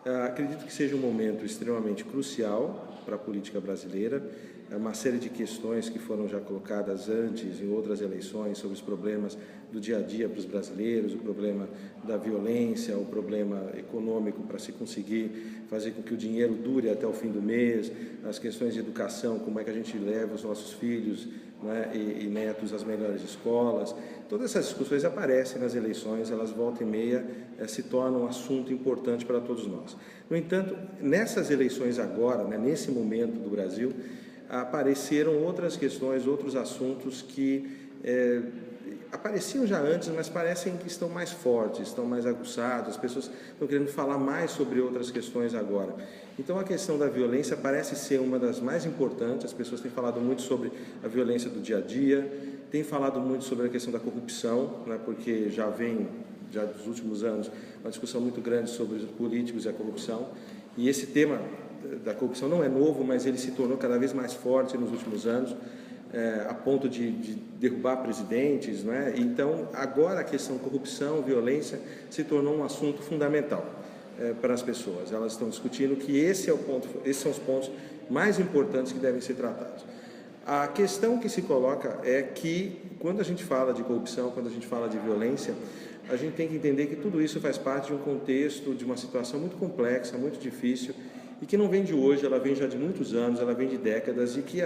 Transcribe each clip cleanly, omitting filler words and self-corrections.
Acredito que seja um momento extremamente crucial para a política brasileira. Uma série de questões que foram já colocadas antes, em outras eleições, sobre os problemas do dia a dia para os brasileiros, o problema da violência, o problema econômico para se conseguir fazer com que o dinheiro dure até o fim do mês, as questões de educação, como é que a gente leva os nossos filhos, né, e netos às melhores escolas. Todas essas discussões aparecem nas eleições, elas volta e meia se tornam um assunto importante para todos nós. No entanto, nessas eleições agora, né, nesse momento do Brasil, apareceram outras questões, outros assuntos que apareciam já antes, mas parecem que estão mais fortes, estão mais aguçados, as pessoas estão querendo falar mais sobre outras questões agora. Então a questão da violência parece ser uma das mais importantes, as pessoas têm falado muito sobre a violência do dia a dia, têm falado muito sobre a questão da corrupção, né, porque já dos últimos anos, uma discussão muito grande sobre os políticos e a corrupção, e esse tema da corrupção não é novo, mas ele se tornou cada vez mais forte nos últimos anos, a ponto de derrubar presidentes, né? Então, agora a questão corrupção, violência, se tornou um assunto fundamental para as pessoas. Elas estão discutindo que esses são os pontos mais importantes que devem ser tratados. A questão que se coloca é que, quando a gente fala de corrupção, quando a gente fala de violência, a gente tem que entender que tudo isso faz parte de um contexto, de uma situação muito complexa, muito difícil, e que não vem de hoje, ela vem já de muitos anos, ela vem de décadas, e que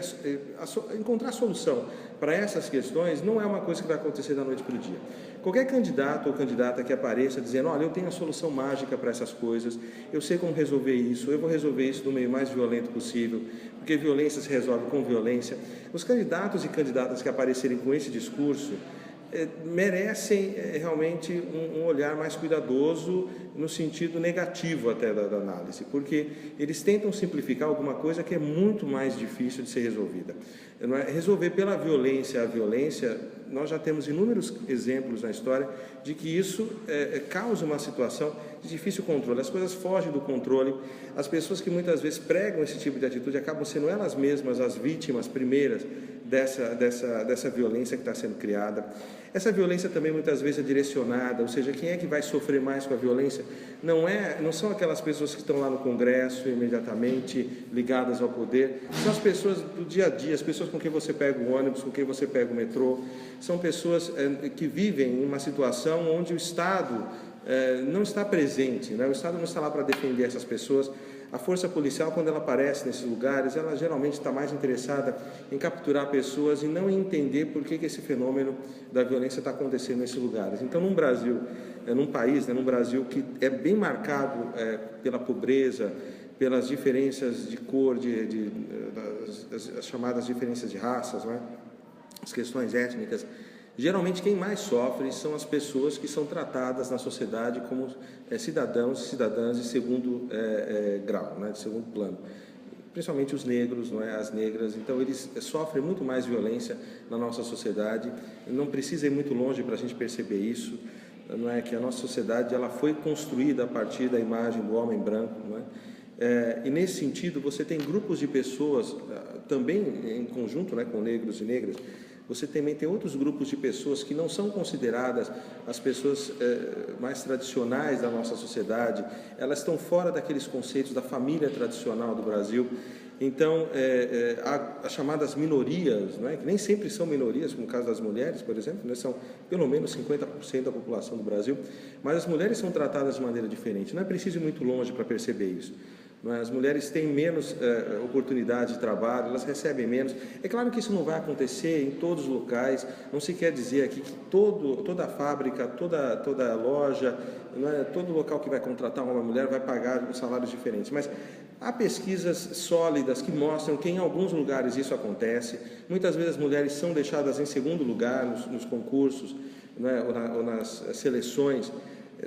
encontrar solução para essas questões não é uma coisa que vai acontecer da noite para o dia. Qualquer candidato ou candidata que apareça dizendo, olha, eu tenho a solução mágica para essas coisas, eu sei como resolver isso, eu vou resolver isso do meio mais violento possível, porque violência se resolve com violência. Os candidatos e candidatas que aparecerem com esse discurso merecem realmente um olhar mais cuidadoso, no sentido negativo até da análise, porque eles tentam simplificar alguma coisa que é muito mais difícil de ser resolvida. Resolver pela violência a violência, nós já temos inúmeros exemplos na história de que isso causa uma situação de difícil controle, as coisas fogem do controle, as pessoas que muitas vezes pregam esse tipo de atitude acabam sendo elas mesmas as vítimas primeiras dessa violência que está sendo criada. Essa violência também muitas vezes é direcionada, ou seja, quem é que vai sofrer mais com a violência não são aquelas pessoas que estão lá no Congresso imediatamente ligadas ao poder, são as pessoas do dia a dia, as pessoas com quem você pega o ônibus, com quem você pega o metrô, são pessoas que vivem em uma situação onde o Estado não está presente, né? O Estado não está lá para defender essas pessoas. A força policial, quando ela aparece nesses lugares, ela geralmente está mais interessada em capturar pessoas e não em entender por que esse fenômeno da violência está acontecendo nesses lugares. Então, num Brasil, num país, num Brasil que é bem marcado pela pobreza, pelas diferenças de cor, as chamadas diferenças de raças, né? As questões étnicas, geralmente quem mais sofre são as pessoas que são tratadas na sociedade como cidadãos e cidadãs de segundo grau, né, de segundo plano. Principalmente os negros, não é? As negras, então eles sofrem muito mais violência na nossa sociedade. Não precisa ir muito longe para a gente perceber isso, não é? Que a nossa sociedade ela foi construída a partir da imagem do homem branco, não é? E nesse sentido você tem grupos de pessoas também em conjunto, né, com negros e negras. Você também tem outros grupos de pessoas que não são consideradas as pessoas mais tradicionais da nossa sociedade, elas estão fora daqueles conceitos da família tradicional do Brasil. Então, há as chamadas minorias, não é? Que nem sempre são minorias, como o caso das mulheres, por exemplo, né? São pelo menos 50% da população do Brasil, mas as mulheres são tratadas de maneira diferente, não é preciso ir muito longe para perceber isso. As mulheres têm menos oportunidade de trabalho, elas recebem menos. É claro que isso não vai acontecer em todos os locais, não se quer dizer aqui que toda fábrica, toda loja, todo local que vai contratar uma mulher vai pagar salários diferentes, mas há pesquisas sólidas que mostram que em alguns lugares isso acontece. Muitas vezes as mulheres são deixadas em segundo lugar nos concursos, né, ou nas seleções,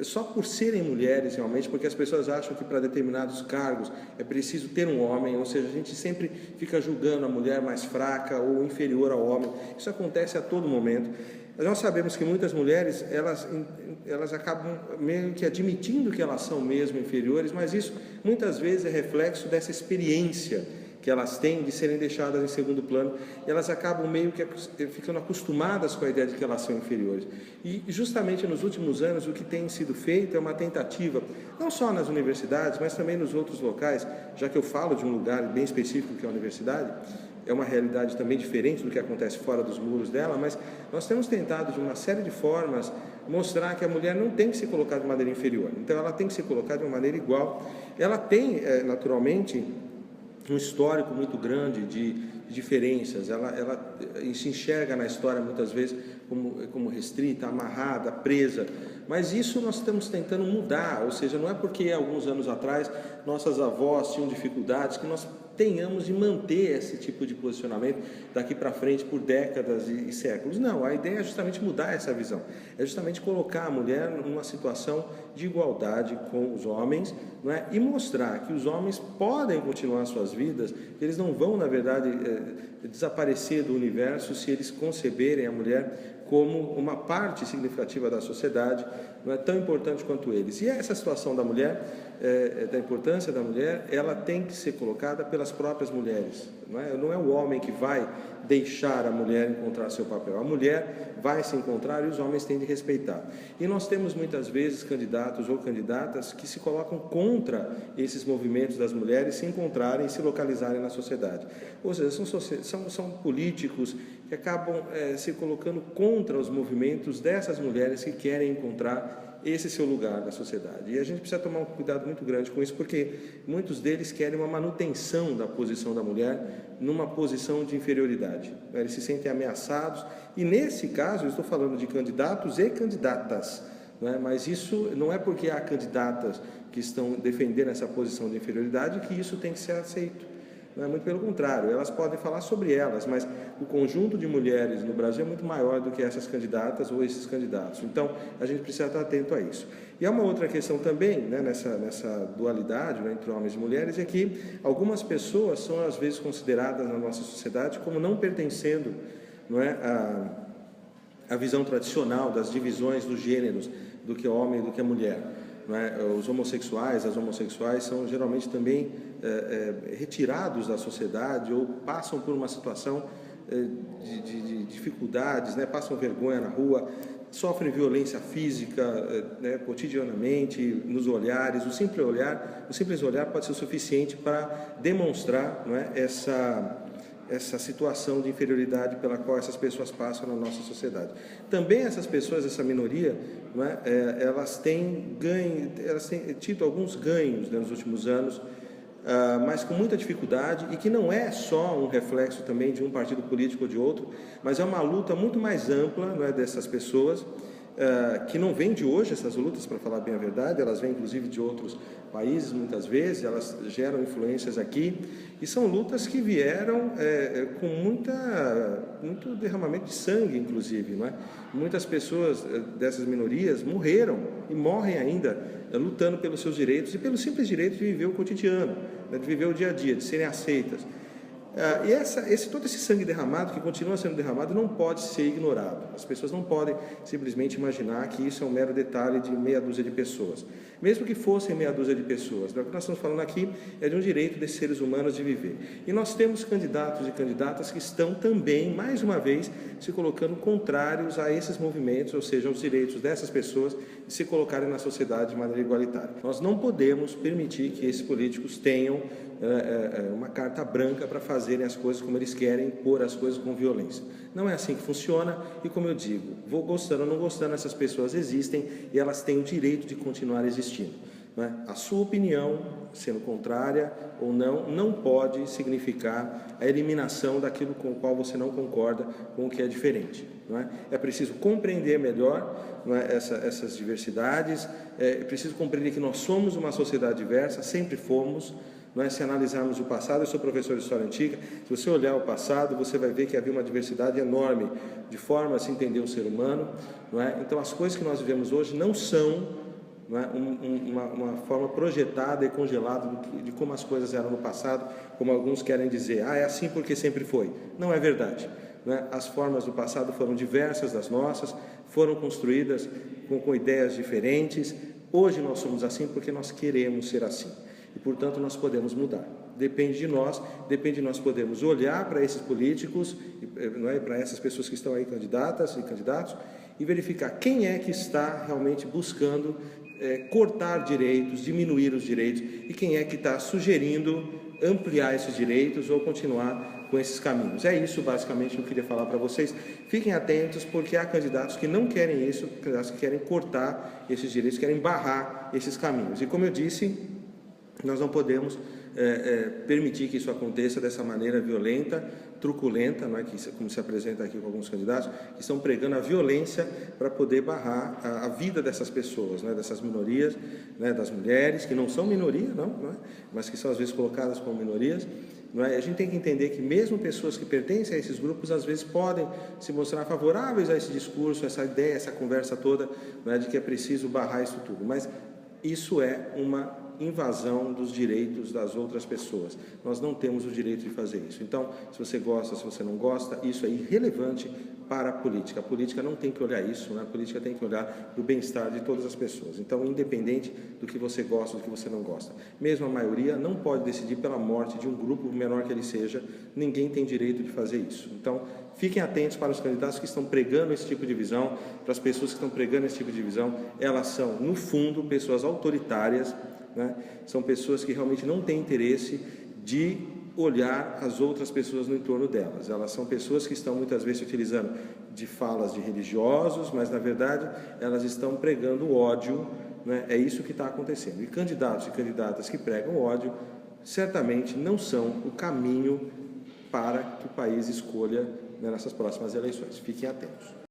só por serem mulheres realmente, porque as pessoas acham que para determinados cargos é preciso ter um homem, ou seja, a gente sempre fica julgando a mulher mais fraca ou inferior ao homem. Isso acontece a todo momento. Nós sabemos que muitas mulheres, elas acabam meio que admitindo que elas são mesmo inferiores, mas isso muitas vezes é reflexo dessa experiência que elas têm de serem deixadas em segundo plano, e elas acabam meio que ficando acostumadas com a ideia de que elas são inferiores. E justamente nos últimos anos o que tem sido feito é uma tentativa, não só nas universidades, mas também nos outros locais, já que eu falo de um lugar bem específico que é a universidade, é uma realidade também diferente do que acontece fora dos muros dela, mas nós temos tentado de uma série de formas mostrar que a mulher não tem que se colocar de maneira inferior, então ela tem que se colocar de uma maneira igual. Ela tem, naturalmente, um histórico muito grande de diferenças, ela se enxerga na história muitas vezes como restrita, amarrada, presa, mas isso nós estamos tentando mudar, ou seja, não é porque alguns anos atrás nossas avós tinham dificuldades que nós tenhamos de manter esse tipo de posicionamento daqui para frente por décadas e séculos. Não, a ideia é justamente mudar essa visão, é justamente colocar a mulher numa situação de igualdade com os homens, não é? E mostrar que os homens podem continuar suas vidas, que eles não vão, na verdade, desaparecer do universo se eles conceberem a mulher como uma parte significativa da sociedade, não é tão importante quanto eles. E essa situação da mulher, da importância da mulher, ela tem que ser colocada pelas próprias mulheres. Não é o homem que vai deixar a mulher encontrar seu papel. A mulher vai se encontrar e os homens têm de respeitar. E nós temos muitas vezes candidatos ou candidatas que se colocam contra esses movimentos das mulheres se encontrarem e se localizarem na sociedade. Ou seja, são políticos que acabam se colocando contra os movimentos dessas mulheres que querem encontrar esse seu lugar na sociedade. E a gente precisa tomar um cuidado muito grande com isso, porque muitos deles querem uma manutenção da posição da mulher numa posição de inferioridade. Eles se sentem ameaçados, e nesse caso eu estou falando de candidatos e candidatas, mas isso não é porque há candidatas que estão defendendo essa posição de inferioridade que isso tem que ser aceito. Muito pelo contrário, elas podem falar sobre elas, mas o conjunto de mulheres no Brasil é muito maior do que essas candidatas ou esses candidatos. Então, a gente precisa estar atento a isso. E há uma outra questão também, nessa dualidade entre homens e mulheres, é que algumas pessoas são às vezes consideradas na nossa sociedade como não pertencendo à visão tradicional das divisões dos gêneros, do que é homem e do que é mulher. Os homossexuais, as homossexuais são geralmente também retirados da sociedade ou passam por uma situação de dificuldades, passam vergonha na rua, sofrem violência física cotidianamente, nos olhares. O simples olhar pode ser o suficiente para demonstrar essa situação de inferioridade pela qual essas pessoas passam na nossa sociedade. Também essas pessoas, essa minoria, elas têm tido alguns ganhos nos últimos anos, mas com muita dificuldade, e que não é só um reflexo também de um partido político ou de outro, mas é uma luta muito mais ampla dessas pessoas, que não vêm de hoje, essas lutas, para falar bem a verdade, elas vêm inclusive de outros países muitas vezes, elas geram influências aqui, e são lutas que vieram com muito derramamento de sangue, inclusive. Muitas pessoas dessas minorias morreram e morrem ainda lutando pelos seus direitos e pelo simples direito de viver o cotidiano, de viver o dia a dia, de serem aceitas. E todo esse sangue derramado, que continua sendo derramado, não pode ser ignorado. As pessoas não podem simplesmente imaginar que isso é um mero detalhe de meia dúzia de pessoas. Mesmo que fossem meia dúzia de pessoas, o que nós estamos falando aqui é de um direito desses seres humanos de viver. E nós temos candidatos e candidatas que estão também, mais uma vez, se colocando contrários a esses movimentos, ou seja, aos direitos dessas pessoas de se colocarem na sociedade de maneira igualitária. Nós não podemos permitir que esses políticos tenham uma carta branca para fazerem as coisas como eles querem, pôr as coisas com violência. Não é assim que funciona, e como eu digo, vou gostando ou não gostando, essas pessoas existem e elas têm o direito de continuar existindo. A sua opinião, sendo contrária ou não pode significar a eliminação daquilo com o qual você não concorda, com o que é diferente. É preciso compreender melhor essas diversidades, é preciso compreender que nós somos uma sociedade diversa, sempre fomos. Se analisarmos o passado, eu sou professor de História Antiga, se você olhar o passado, você vai ver que havia uma diversidade enorme de forma a se entender o ser humano. Então, as coisas que nós vivemos hoje não são uma forma projetada e congelada de como as coisas eram no passado, como alguns querem dizer, é assim porque sempre foi. Não é verdade. As formas do passado foram diversas das nossas, foram construídas com ideias diferentes. Hoje nós somos assim porque nós queremos ser assim. E, portanto, nós podemos mudar. depende de nós podermos olhar para esses políticos, não é, para essas pessoas que estão aí candidatas e candidatos, e verificar quem é que está realmente buscando cortar direitos, diminuir os direitos, e quem é que está sugerindo ampliar esses direitos ou continuar com esses caminhos. É isso basicamente que eu queria falar para vocês. Fiquem atentos, porque há candidatos que não querem isso, candidatos que querem cortar esses direitos, querem barrar esses caminhos. E como eu disse, nós não podemos permitir que isso aconteça dessa maneira violenta, truculenta, não é, como se apresenta aqui com alguns candidatos, que estão pregando a violência para poder barrar a vida dessas pessoas, né, dessas minorias, né, das mulheres, que não são minoria, não é, mas que são às vezes colocadas como minorias. Não é? A gente tem que entender que mesmo pessoas que pertencem a esses grupos, às vezes podem se mostrar favoráveis a esse discurso, essa ideia, essa conversa toda, não é, de que é preciso barrar isso tudo, mas isso é uma invasão dos direitos das outras pessoas. Nós não temos o direito de fazer isso. Então, se você gosta, se você não gosta, isso é irrelevante para a política. A política não tem que olhar isso, né? A política tem que olhar para o bem-estar de todas as pessoas. Então, independente do que você gosta, do que você não gosta. Mesmo a maioria não pode decidir pela morte de um grupo, menor que ele seja, ninguém tem direito de fazer isso. Então, fiquem atentos para os candidatos que estão pregando esse tipo de visão, para as pessoas que estão pregando esse tipo de visão. Elas são, no fundo, pessoas autoritárias, né? São pessoas que realmente não têm interesse de olhar as outras pessoas no entorno delas. Elas são pessoas que estão muitas vezes utilizando de falas de religiosos, mas na verdade elas estão pregando ódio, né? É isso que está acontecendo. E candidatos e candidatas que pregam ódio certamente não são o caminho para que o país escolha, né, nessas próximas eleições. Fiquem atentos.